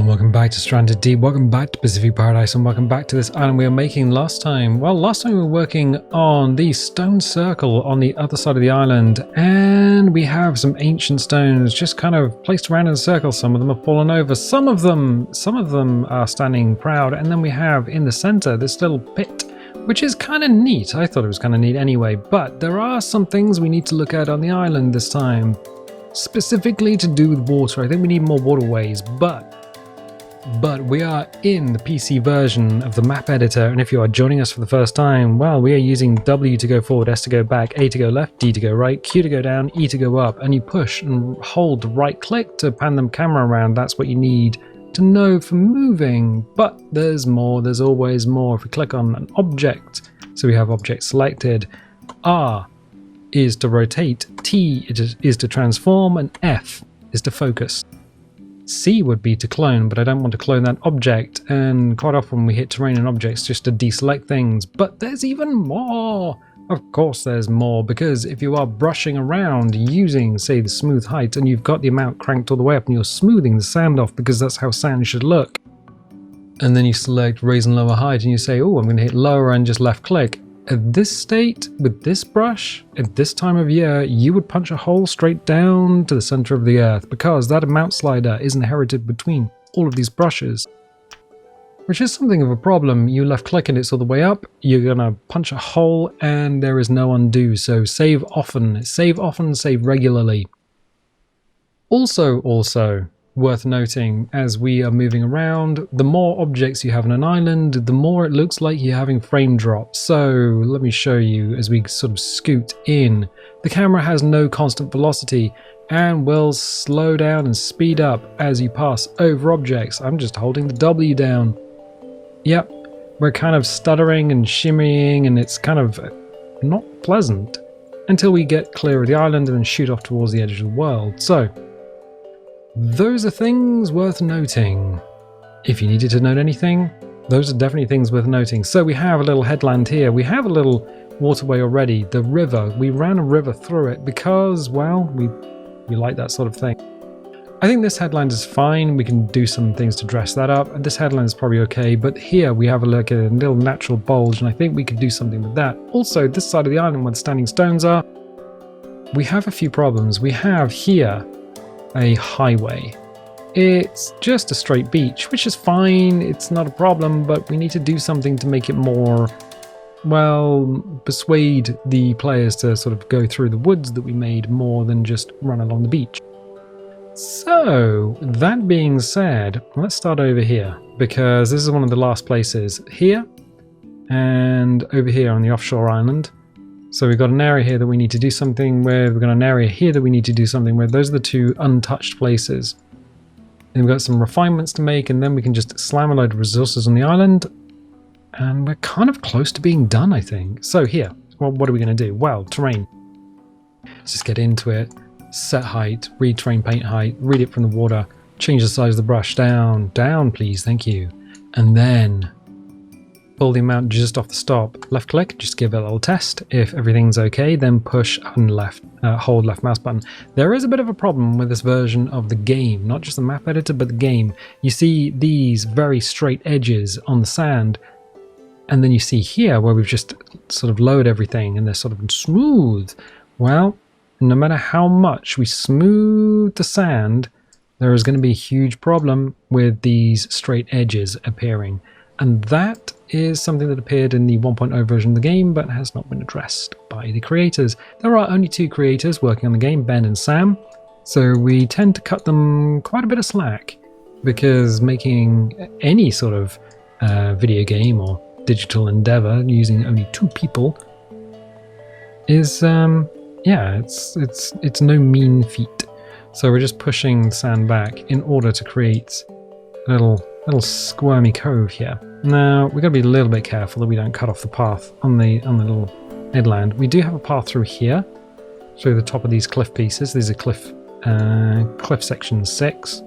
welcome back to Stranded Deep, welcome back to Pacific Paradise, and welcome back to this island we were making last time. Well, last time we were working on the stone circle on the other side of the island, and we have some ancient stones just kind of placed around in a circle. Some of them have fallen over, some of them are standing proud, and then we have in the center this little pit, which is kind of neat. I thought it was kind of neat anyway, but there are some things we need to look at on the island this time, specifically to do with water. I think we need more waterways, but we are in the PC version of the map editor, and if you are joining us for the first time, well, we are using W to go forward, S to go back, A to go left, D to go right, Q to go down, E to go up, and you push and hold right click to pan the camera around. That's what you need to know for moving, but there's more, there's always more. If we click on an object, so we have object selected, R is to rotate, T is to transform, and F is to focus. C would be to clone, but I don't want to clone that object, and quite often we hit terrain and objects just to deselect things. But there's even more! Of course there's more, because if you are brushing around using, say, the smooth height, and you've got the amount cranked all the way up and you're smoothing the sand off because that's how sand should look, and then you select raise and lower height and you say, oh, I'm going to hit lower and just left click. At this state, with this brush, at this time of year, you would punch a hole straight down to the center of the earth, because that amount slider is inherited between all of these brushes, which is something of a problem. You left click and it's all the way up, you're gonna punch a hole and there is no undo. So save often, save regularly. Also worth noting, as we are moving around, the more objects you have on an island, the more it looks like you're having frame drop. So let me show you as we sort of scoot in. The camera has no constant velocity and will slow down and speed up as you pass over objects. I'm just holding the W down. Yep, we're kind of stuttering and shimmying, and it's kind of not pleasant until we get clear of the island and then shoot off towards the edge of the world. So those are things worth noting. If you needed to note anything, those are definitely things worth noting. So we have a little headland here. We have a little waterway already. The river, we ran a river through it because, well, we like that sort of thing. I think this headland is fine. We can do some things to dress that up. And this headland is probably okay, but here we have a little natural bulge, and I think we could do something with that. Also, this side of the island where the standing stones are, we have a few problems. We have here a highway. It's just a straight beach, which is fine, it's not a problem, but we need to do something to make it more, well, persuade the players to sort of go through the woods that we made more than just run along the beach. So, that being said, let's start over here, because this is one of the last places. Here, and over here on the offshore island. So we've got an area here that we need to do something with, we've got an area here that we need to do something with. Those are the two untouched places. And we've got some refinements to make, and then we can just slam a load of resources on the island, and we're kind of close to being done, I think. So here, well, what are we going to do? Well, terrain. Let's just get into it. Set height, read terrain paint height, read it from the water, change the size of the brush, down, please, thank you. And then pull the amount just off the stop, left click, just give it a little test. If everything's okay, then push and hold left mouse button. There is a bit of a problem with this version of the game, not just the map editor, but the game. You see these very straight edges on the sand, and then you see here where we've just sort of lowered everything and they're sort of smooth. Well, no matter how much we smooth the sand, there is going to be a huge problem with these straight edges appearing. And that is something that appeared in the 1.0 version of the game, but has not been addressed by the creators. There are only two creators working on the game, Ben and Sam, so we tend to cut them quite a bit of slack, because making any sort of video game or digital endeavor using only two people is, yeah, it's no mean feat. So we're just pushing the sand back in order to create a little squirmy cove here. Now we've got to be a little bit careful that we don't cut off the path on the little headland. We do have a path through here, through the top of these cliff pieces. These are cliff section 6,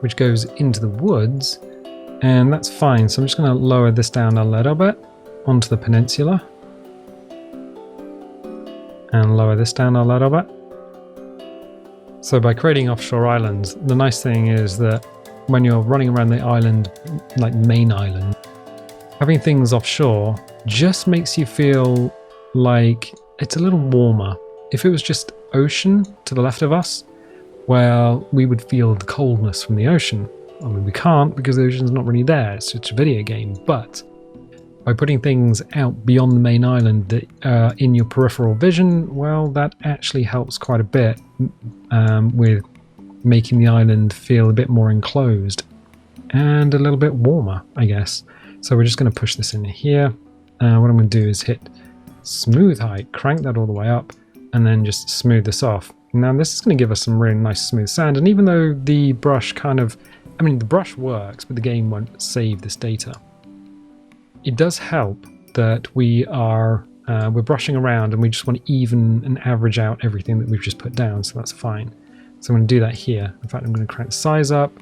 which goes into the woods, and that's fine. So I'm just going to lower this down a little bit onto the peninsula, and lower this down a little bit. So by creating offshore islands, the nice thing is that when you're running around the island, like main island, having things offshore just makes you feel like it's a little warmer. If it was just ocean to the left of us, well, we would feel the coldness from the ocean. I mean, we can't because the ocean's not really there. It's just a video game. But by putting things out beyond the main island that are in your peripheral vision, well, that actually helps quite a bit with making the island feel a bit more enclosed and a little bit warmer, I guess. So we're just going to push this in here. What I'm going to do is hit smooth height, crank that all the way up, and then just smooth this off. Now this is going to give us some really nice smooth sand, and even though the brush the brush works, but the game won't save this data. It does help that we're brushing around and we just want to even and average out everything that we've just put down, so that's fine. So I'm going to do that here. In fact, I'm going to crank the size up,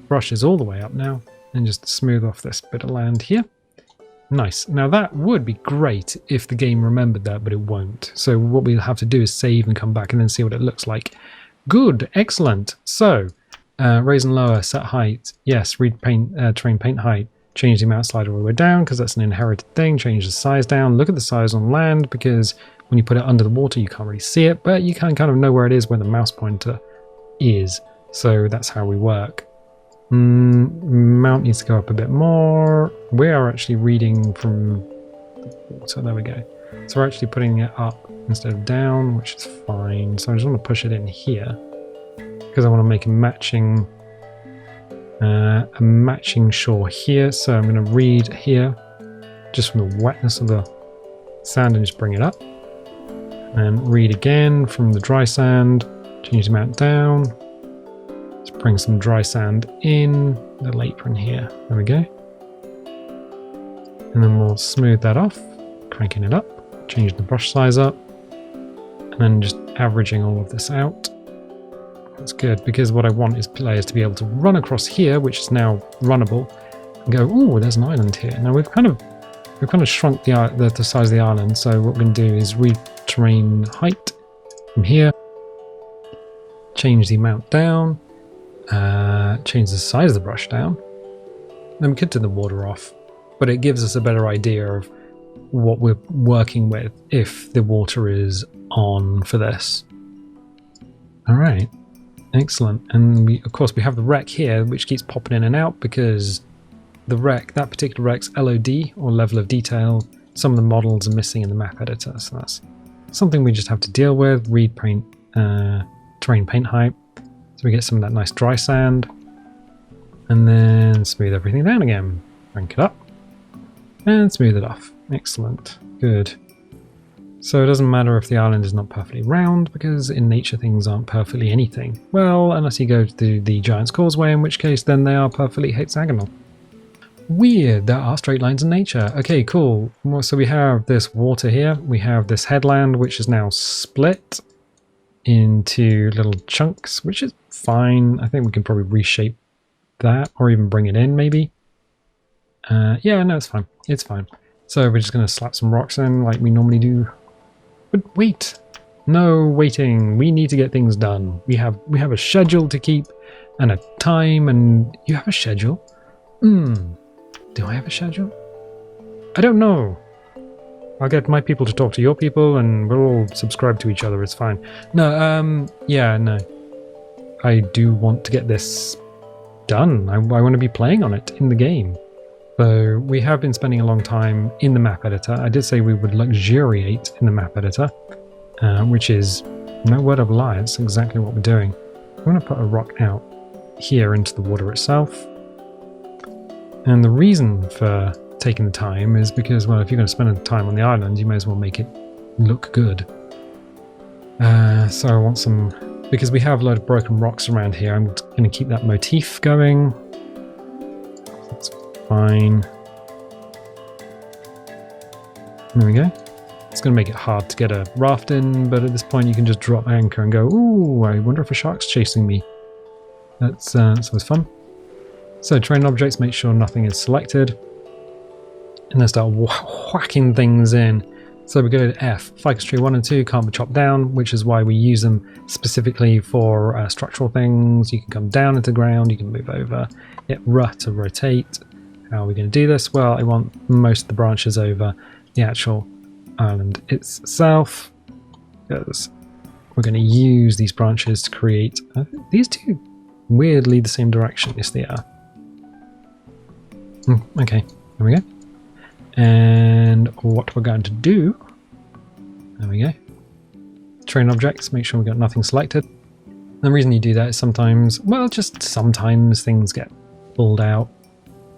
brush is all the way up now, and just smooth off this bit of land here. Nice. Now that would be great if the game remembered that, but it won't. So what we'll have to do is save and come back and then see what it looks like. Good, excellent. So raise and lower, set height. Yes, read terrain paint height. Change the amount slider all the way down because that's an inherited thing. Change the size down. Look at the size on land because when you put it under the water you can't really see it, but you can kind of know where it is where the mouse pointer is. So that's how we work. Mount needs to go up a bit more. We are actually reading from the water. There we go. So we're actually putting it up instead of down, which is fine. So I just want to push it in here because I want to make a matching shore here. So I'm going to read here just from the wetness of the sand and just bring it up. And read again from the dry sand. Change the amount down. Let's bring some dry sand in the little apron here. There we go. And then we'll smooth that off, cranking it up, change the brush size up, and then just averaging all of this out. That's good, because what I want is players to be able to run across here, which is now runnable, and go, oh, there's an island here. Now we've kind of shrunk the size of the island, so what we're going to do is read terrain height from here, change the amount down, change the size of the brush down, then we could turn the water off, but it gives us a better idea of what we're working with if the water is on for this. All right, excellent. And of course we have the wreck here, which keeps popping in and out because the wreck, that particular wreck's LOD, or level of detail, some of the models are missing in the map editor, so that's something we just have to deal with. Read paint, terrain paint height, so we get some of that nice dry sand, and then smooth everything down again. Crank it up and smooth it off. Excellent, good. So it doesn't matter if the island is not perfectly round, because in nature things aren't perfectly anything. Well, unless you go to the Giant's Causeway, in which case then they are perfectly hexagonal. Weird, there are straight lines in nature. Okay, cool. So we have this water here, we have this headland which is now split into little chunks, which is fine. I think we can probably reshape that, or even bring it in maybe. Yeah, no, it's fine. It's fine. So we're just going to slap some rocks in like we normally do. But wait, no waiting. We need to get things done. We have a schedule to keep and a time, and you have a schedule? Do I have a schedule? I don't know. I'll get my people to talk to your people and we'll all subscribe to each other. It's fine. No, yeah, no. I do want to get this done. I want to be playing on it in the game. So we have been spending a long time in the map editor. I did say we would luxuriate in the map editor, which is no word of a lie. It's exactly what we're doing. I'm going to put a rock out here into the water itself. And the reason for taking the time is because, well, if you're going to spend the time on the island, you may as well make it look good. So I want some, because we have a load of broken rocks around here, I'm going to keep that motif going. That's fine. There we go. It's going to make it hard to get a raft in, but at this point you can just drop anchor and go, ooh, I wonder if a shark's chasing me. That's always fun. So terrain objects, make sure nothing is selected. And then start whacking things in. So we go to F. Ficus tree 1 and 2 can't be chopped down, which is why we use them specifically for structural things. You can come down into the ground, you can move over. Hit R to rotate. How are we going to do this? Well, I want most of the branches over the actual island itself, because we're going to use these branches to create these two weirdly the same direction. Yes, they are. Okay, there we go. And what we're going to do, there we go, train objects, make sure we got nothing selected. And the reason you do that is sometimes, well, just sometimes things get pulled out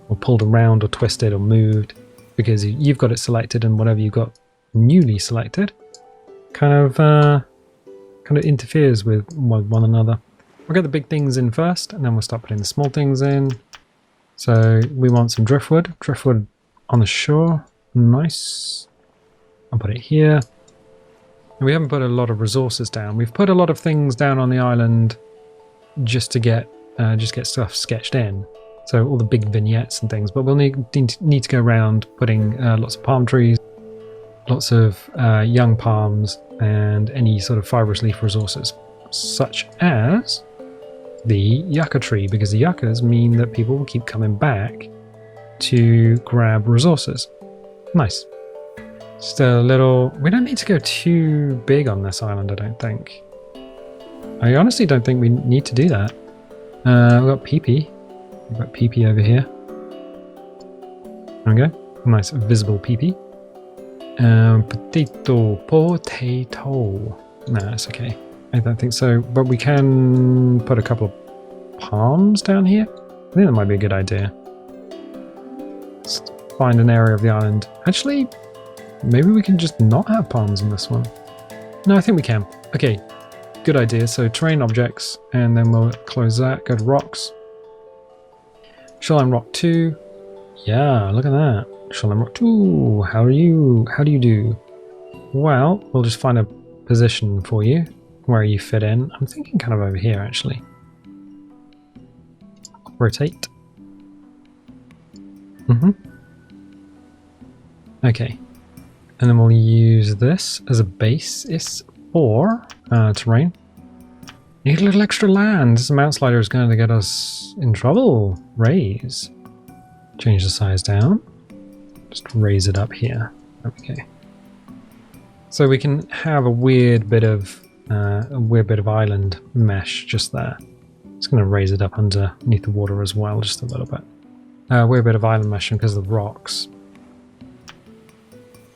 or pulled around or twisted or moved because you've got it selected, and whatever you've got newly selected kind of interferes with one another. We'll get the big things in first, and then we'll start putting the small things in. So we want some driftwood on the shore. Nice. I'll put it here. And we haven't put a lot of resources down. We've put a lot of things down on the island just to get stuff sketched in. So all the big vignettes and things. But we'll need to go around putting lots of palm trees, lots of young palms, and any sort of fibrous leaf resources, such as the yucca tree, because the yuccas mean that people will keep coming back to grab resources. Nice. Just a little... We don't need to go too big on this island, I don't think. I honestly don't think we need to do that. We've got Pee-Pee. We've got Pee-Pee over here. There we go. Nice visible Pee-Pee. Potato. No, that's okay. I don't think so. But we can put a couple of palms down here. I think that might be a good idea. Let's find an area of the island. Actually, maybe we can just not have palms in this one. No, I think we can. Okay, good idea. So terrain objects, and then we'll close that. Go to rocks. Shoreline rock 2. Yeah, look at that. Shoreline rock 2. How do you do? Well, we'll just find a position for you where you fit in. I'm thinking kind of over here, actually. Rotate. Okay, and then we'll use this as a basis for terrain. Need a little extra land. This mount slider is going to get us in trouble. Raise. Change the size down. Just raise it up here. Okay. So we can have a weird bit of island mesh just there. It's going to raise it up underneath the water as well, just a little bit. Weird bit of island mesh because of the rocks.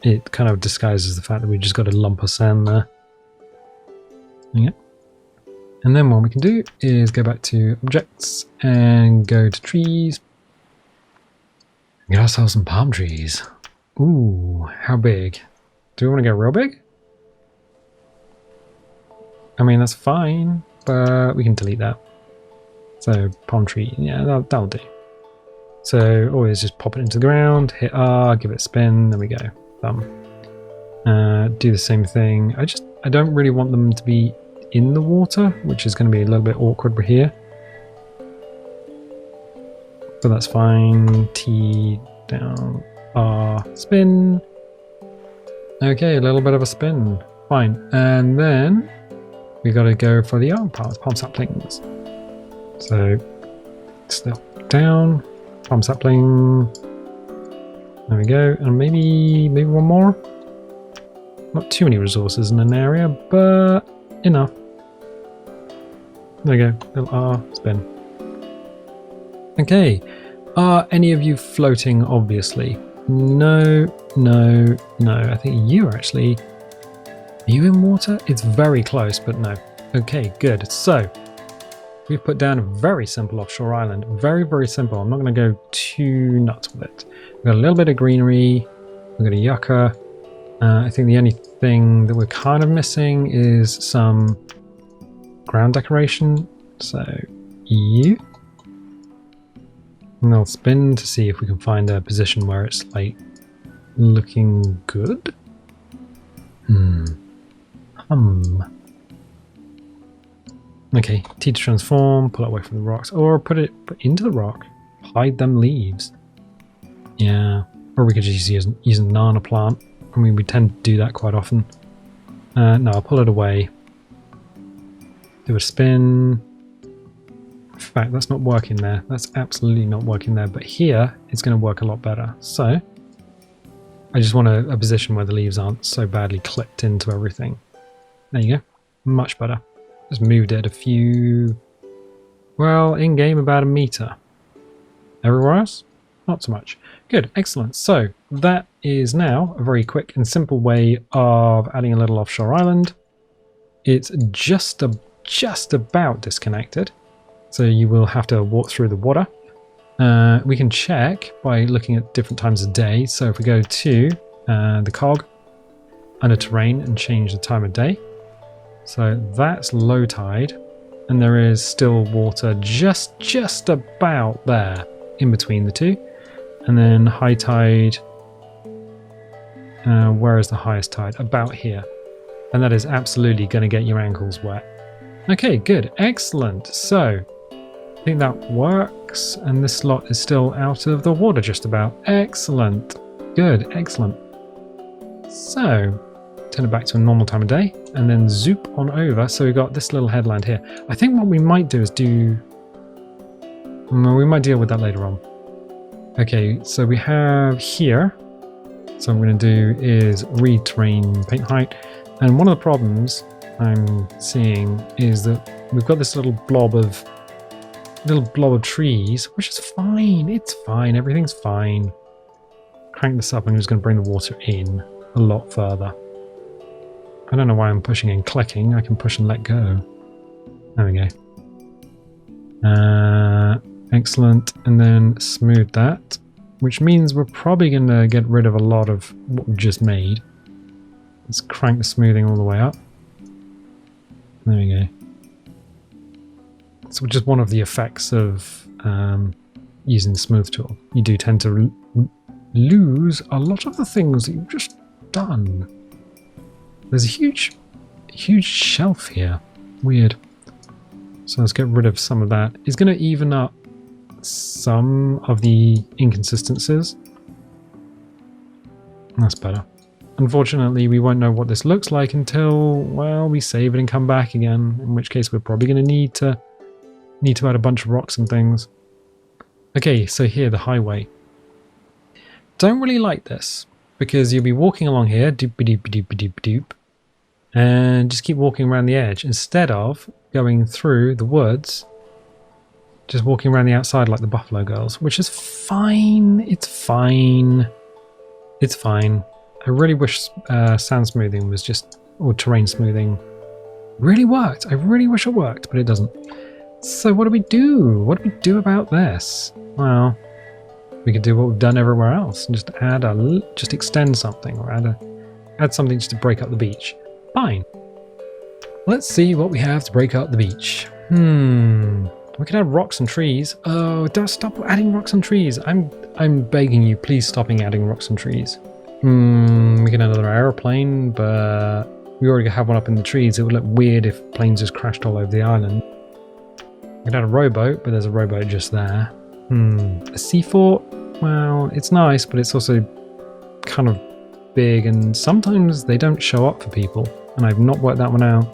It kind of disguises the fact that we just got a lump of sand there. Yeah. And then what we can do is go back to objects and go to trees. Get ourselves some palm trees. Ooh, how big? Do we want to go real big? I mean, that's fine, but we can delete that. So palm tree, yeah, that'll do. So always just pop it into the ground, hit R, give it a spin, there we go. Thumb. Do the same thing. I don't really want them to be in the water, which is going to be a little bit awkward here. But that's fine. T down, R, spin. Okay, a little bit of a spin. Fine. And then we got to go for the palm saplings. So still down, palm sapling. There we go, and maybe one more. Not too many resources in an area, but enough. There we go, little R, spin. Okay, are any of you floating, obviously? No. I think you are actually... Are you in water? It's very close, but no. Okay, good. So, we've put down a very simple offshore island. Very, very simple. I'm not going to go too nuts with it. We've got a little bit of greenery. We've got a yucca. I think the only thing that we're kind of missing is some ground decoration. So, you. And I'll spin to see if we can find a position where it's like looking good. Okay, T to transform, pull it away from the rocks, or put it into the rock, hide them leaves. Yeah, or we could just use a nana plant I mean, we tend to do that quite often. No, I'll pull it away. Do a spin. In fact, that's not working there. That's absolutely not working there. But here, it's going to work a lot better. So, I just want a position where the leaves aren't so badly clipped into everything. There you go. Much better. Just moved it a few... Well, in-game about 1 meter. Everywhere else? Not so much. Good, excellent. So that is now a very quick and simple way of adding a little offshore island. It's just about disconnected, so you will have to walk through the water. We can check by looking at different times of day. So if we go to the cog under terrain and change the time of day, so that's low tide, and there is still water just about there in between the two. And then high tide, where is the highest tide? About here. And that is absolutely going to get your ankles wet. Okay, good, excellent. So I think that works, and this slot is still out of the water just about. Excellent, good, excellent. So turn it back to a normal time of day and then zoop on over. So we've got this little headland here. I think what we might do is we might deal with that later on. Okay, so we have here, so what I'm going to do is read terrain paint height, and one of the problems I'm seeing is that we've got this little blob of trees, which is fine, it's fine, everything's fine. Crank this up, I'm just going to bring the water in a lot further. I don't know why I'm pushing and clicking, I can push and let go. There we go. Excellent, and then smooth that, which means we're probably going to get rid of a lot of what we've just made. Let's crank the smoothing all the way up. There we go. So just one of the effects of using the smooth tool. You do tend to lose a lot of the things that you've just done. There's a huge shelf here. Weird. So let's get rid of some of that. It's going to even up some of the inconsistencies. That's better. Unfortunately, we won't know what this looks like until, well, we save it and come back again, in which case we're probably going to need to add a bunch of rocks and things. Okay, so here, the highway. Don't really like this, because you'll be walking along here, doop-a-doop-a-doop-a-doop-a-doop, and just keep walking around the edge, instead of going through the woods, just walking around the outside like the Buffalo Girls, which is fine. It's fine. It's fine. I really wish sand smoothing was just, or terrain smoothing, really worked. I really wish it worked, but it doesn't. So what do we do? What do we do about this? Well, we could do what we've done everywhere else and just just extend something, or add something just to break up the beach. Fine. Let's see what we have to break up the beach. We could add rocks and trees. Oh, don't stop adding rocks and trees. I'm begging you, please stop adding rocks and trees. We can add another aeroplane, but we already have one up in the trees. It would look weird if planes just crashed all over the island. We could add a rowboat, but there's a rowboat just there. A sea fort? Well, it's nice, but it's also kind of big, and sometimes they don't show up for people, and I've not worked that one out.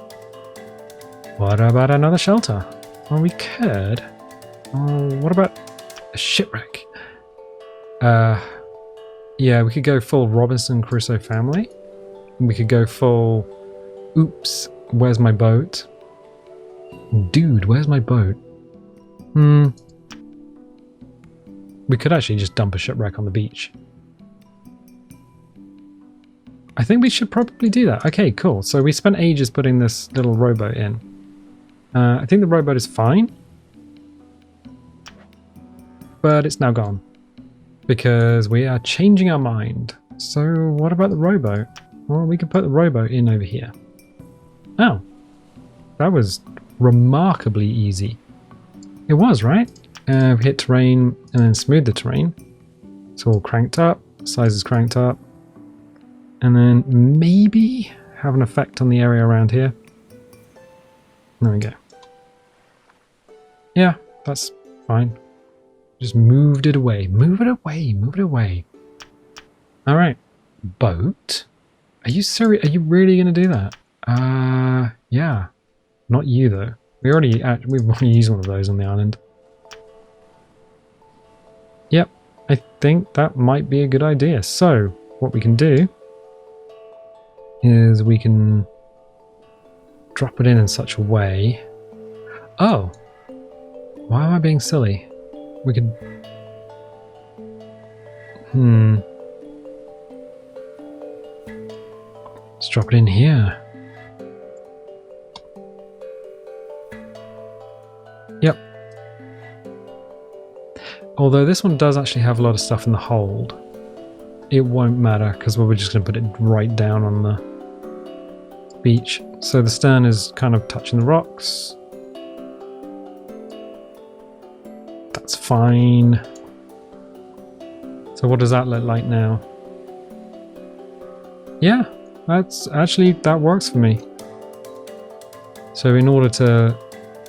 What about another shelter? Well, we could. What about a shipwreck? Yeah, we could go full Robinson Crusoe family. We could go full, oops, where's my boat? Dude, where's my boat? We could actually just dump a shipwreck on the beach. I think we should probably do that. Okay, cool. So we spent ages putting this little rowboat in. I think the rowboat is fine, but it's now gone because we are changing our mind. So what about the rowboat? Well, we could put the rowboat in over here. Oh, that was remarkably easy. It was, right? We hit terrain and then smooth the terrain. It's all cranked up, size is cranked up, and then maybe have an effect on the area around here. There we go. Yeah, that's fine. Just moved it away. Move it away. Move it away. All right. Boat. Are you serious? Are you really going to do that? Yeah. Not you, though. We've already used one of those on the island. Yep. I think that might be a good idea. So, what we can do is we can drop it in such a way. Oh. Why am I being silly? We could... Let's drop it in here. Yep. Although this one does actually have a lot of stuff in the hold. It won't matter because we're just going to put it right down on the beach. So the stern is kind of touching the rocks. That's fine. So what does that look like now? Yeah, that works for me. So in order to,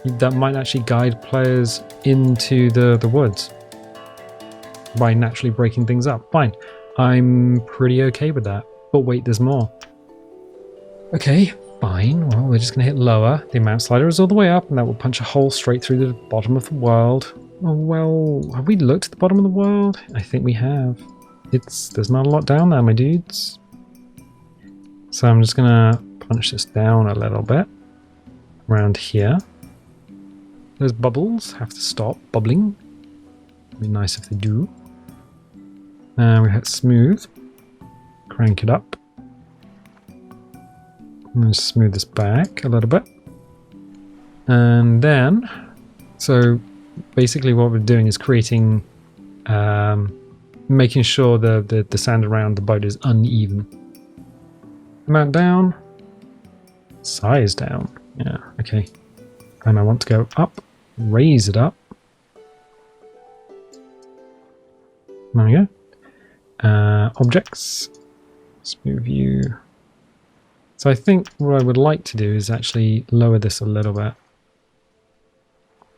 that might actually guide players into the woods by naturally breaking things up. Fine. I'm pretty okay with that. But wait, there's more. Okay, fine. Well, we're just going to hit lower. The amount slider is all the way up, and that will punch a hole straight through the bottom of the world. Oh, well, have we looked at the bottom of the world? I think we have. There's not a lot down there, my dudes. So I'm just going to punch this down a little bit. Around here. Those bubbles have to stop bubbling. It'd be nice if they do. We hit smooth. Crank it up. I'm going to smooth this back a little bit. And then, so basically what we're doing is creating, making sure the sand around the boat is uneven. Amount down. Size down. Yeah, okay. And I want to go up, raise it up. There we go. Objects, smooth view. So I think what I would like to do is actually lower this a little bit.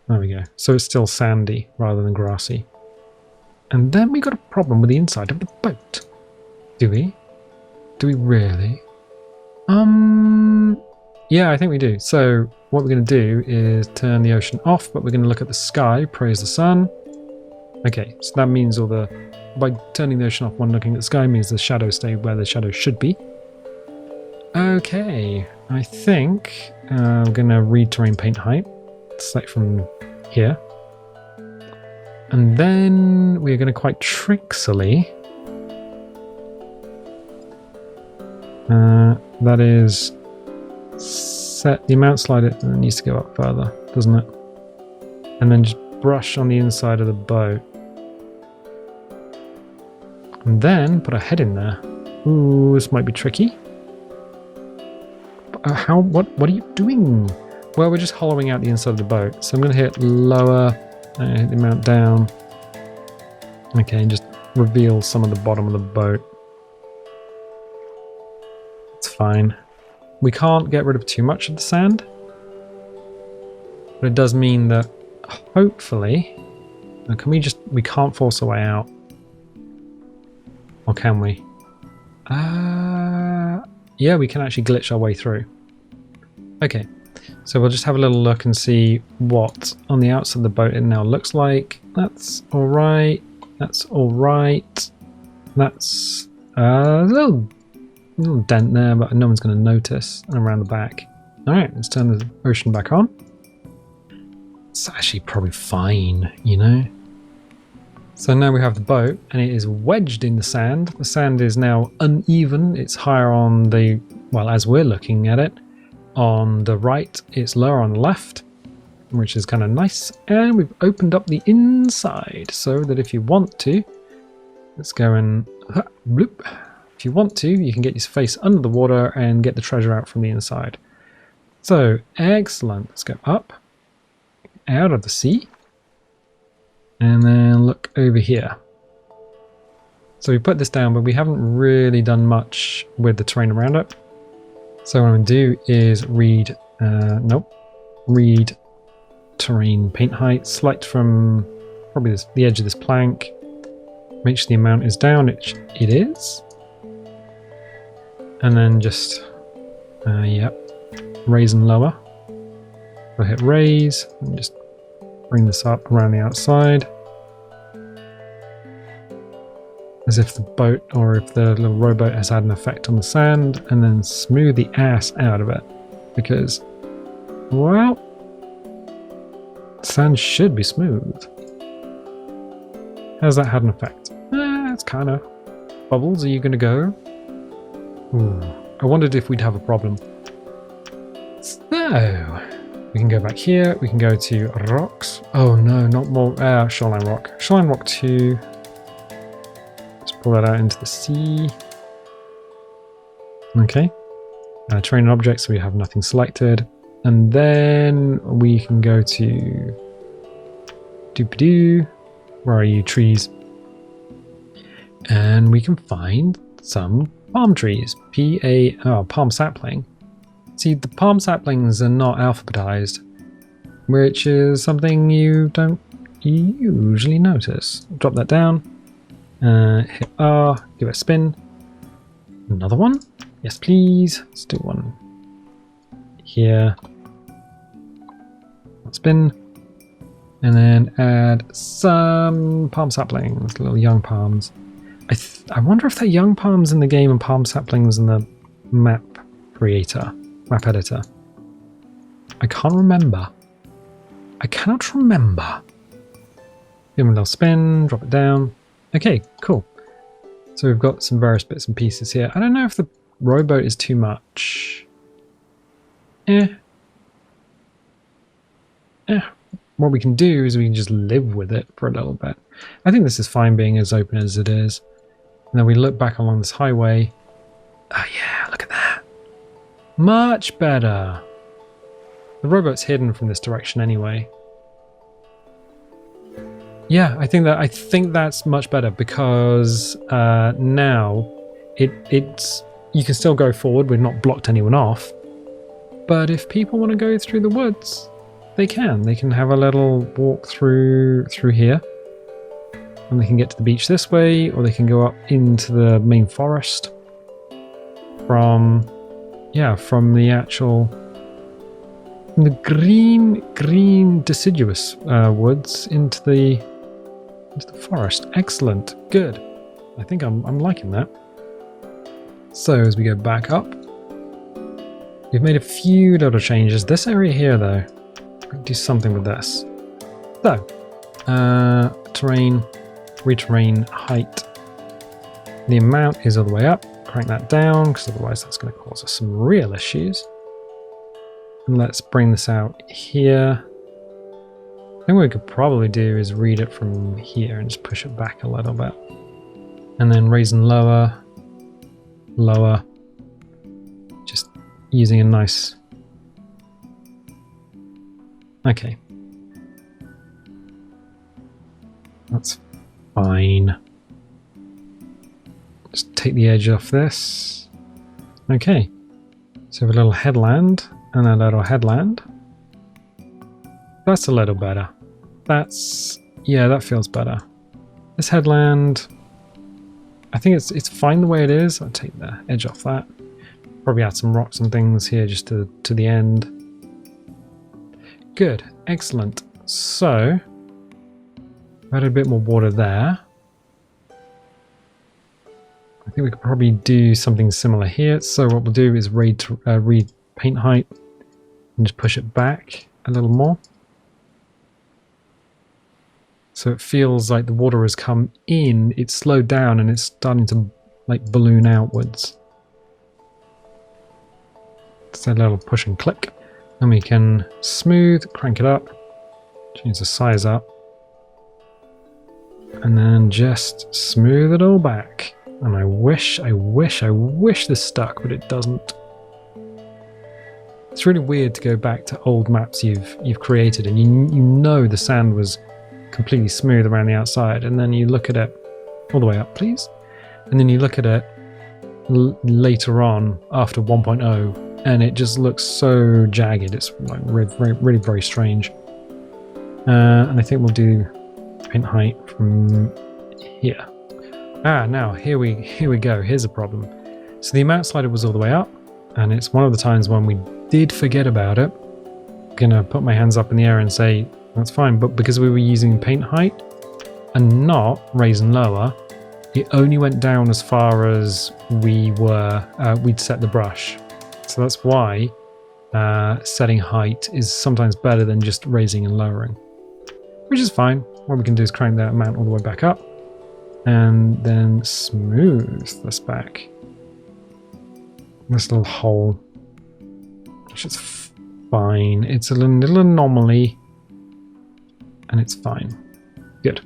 There we go. So it's still sandy rather than grassy. And then we got a problem with the inside of the boat. Do we? Do we really? Yeah, I think we do. So what we're going to do is turn the ocean off, but we're going to look at the sky, praise the sun. Okay, so that means by turning the ocean off when looking at the sky means the shadows stay where the shadows should be. Okay, I think I'm going to read terrain paint height. Select from here. And then we're going to quite tricksily... that is... set the amount slider. It needs to go up further, doesn't it? And then just brush on the inside of the boat. And then put a head in there. Ooh, this might be tricky. What are you doing? Well, we're just hollowing out the inside of the boat. So I'm going to hit lower, hit the amount down. Okay, and just reveal some of the bottom of the boat. It's fine. We can't get rid of too much of the sand. But it does mean that, hopefully... we can't force our way out. Or can we? Yeah, we can actually glitch our way through. Okay, so we'll just have a little look and see what on the outside of the boat it now looks like. That's alright. That's alright. That's a little dent there, but no one's going to notice. And around the back. Alright, let's turn the ocean back on. It's actually probably fine, you know? So now we have the boat, and it is wedged in the sand. The sand is now uneven. It's higher on the, well, as we're looking at it, on the right, it's lower on the left, which is kind of nice. And we've opened up the inside so that if you want to, let's go and bloop. If you want to, you can get your face under the water and get the treasure out from the inside. So, excellent. Let's go up, out of the sea. And then look over here. So we put this down, but we haven't really done much with the terrain around it. So what I'm going to do is read terrain paint height, select from probably the edge of this plank, make sure the amount is down, it is. And then just, yep, raise and lower. We'll hit raise and just bring this up around the outside. As if the boat or if the little rowboat has had an effect on the sand, and then smooth the ass out of it. Because, well, sand should be smooth. Has that had an effect? It's kind of... Bubbles, are you going to go? Ooh, I wondered if we'd have a problem. So, we can go back here. We can go to rocks. Oh no, not more... Shoreline rock. Shoreline rock 2. Let's pull that out into the sea. Okay. Terrain and objects, so we have nothing selected. And then we can go to... Doop-a-doo. Where are you, trees? And we can find some palm trees. Palm sapling. See, the palm saplings are not alphabetized, which is something you don't usually notice. Drop that down. Hit R, give it a spin. Another one? Yes, please. Let's do one here. Spin. And then add some palm saplings, little young palms. I wonder if they're young palms in the game and palm saplings in the map creator, map editor. I can't remember. I cannot remember. Give them a little spin, drop it down. Okay, cool. So we've got some various bits and pieces here. I don't know if the rowboat is too much. What we can do is we can just live with it for a little bit. I think this is fine being as open as it is. And then we look back along this highway. Oh yeah, look at that. Much better. The rowboat's hidden from this direction anyway. Yeah, I think that's much better because now it's you can still go forward. We've not blocked anyone off. But if people want to go through the woods, they can. They can have a little walk through here. And they can get to the beach this way, or they can go up into the main forest from the actual green deciduous woods into the forest. Excellent, good. I think I'm liking that. So as we go back up, we've made a few little changes. This area here, though, do something with this. So, terrain. Terrain height. The amount is all the way up. Crank that down because otherwise that's going to cause us some real issues. And let's bring this out here. I think what we could probably do is read it from here and just push it back a little bit. And then raise and lower. Lower. Just using a nice... Okay. That's fine. Just take the edge off this. Okay. So we have a little headland and a little headland. That's a little better. Yeah, that feels better. This headland, I think it's fine the way it is. I'll take the edge off that. Probably add some rocks and things here just to the end. Good, excellent. So add a bit more water there. I think we could probably do something similar here. So what we'll do is read paint height and just push it back a little more. So it feels like the water has come in, it's slowed down and it's starting to like balloon outwards. Just a little push and click. And we can smooth, crank it up, change the size up. And then just smooth it all back. And I wish this stuck, but it doesn't. It's really weird to go back to old maps you've created, and you know the sand was completely smooth around the outside, and then you look at it all the way up, please. And then you look at it later on after 1.0, and it just looks so jagged. It's like really very strange. And I think we'll do paint height from here. Now here we go. Here's a problem. So the amount slider was all the way up, and it's one of the times when we did forget about it. I'm gonna put my hands up in the air and say that's fine, but because we were using paint height and not raise and lower, it only went down as far as we'd set the brush. So that's why setting height is sometimes better than just raising and lowering, which is fine. What we can do is crank that amount all the way back up and then smooth this back. This little hole, which is fine. It's a little anomaly and it's fine. Good.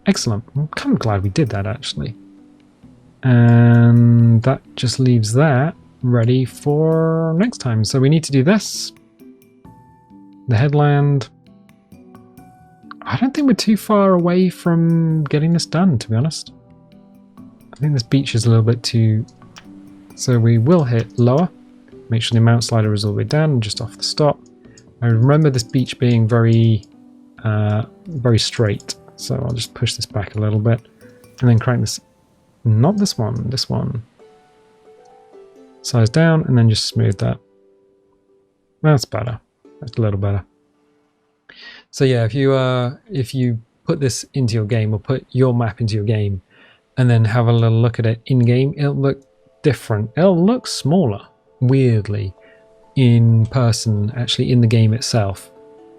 Excellent. I'm kind of glad we did that actually. And that just leaves that ready for next time. So we need to do this. The headland. I don't think we're too far away from getting this done, to be honest. I think this beach is a little bit too... So we will hit lower. Make sure the mount slider is all the way down, just off the stop. I remember this beach being very straight. So I'll just push this back a little bit and then crank this, not this one, this one. Size down and then just smooth that. That's better. That's a little better. So yeah, if you put this into your game or put your map into your game and then have a little look at it in game, it'll look different. It'll look smaller, weirdly, in person, actually in the game itself,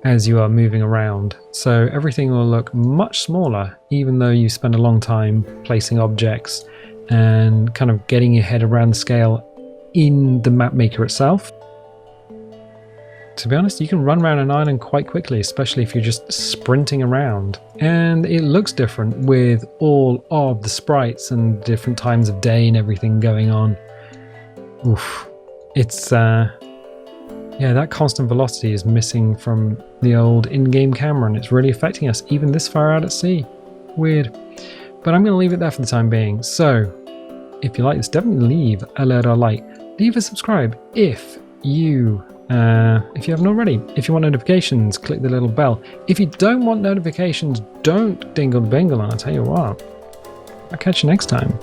as you are moving around. So everything will look much smaller, even though you spend a long time placing objects and kind of getting your head around the scale in the map maker itself. To be honest, you can run around an island quite quickly, especially if you're just sprinting around. And it looks different with all of the sprites and different times of day and everything going on. Oof. It's, yeah, that constant velocity is missing from the old in-game camera, and it's really affecting us even this far out at sea. Weird. But I'm going to leave it there for the time being. So, if you like this, definitely leave a letter or like. Leave a subscribe if you haven't already. If you want notifications, click the little bell. If you don't want notifications, don't dingle the bingle, and I'll tell you what, I'll catch you next time.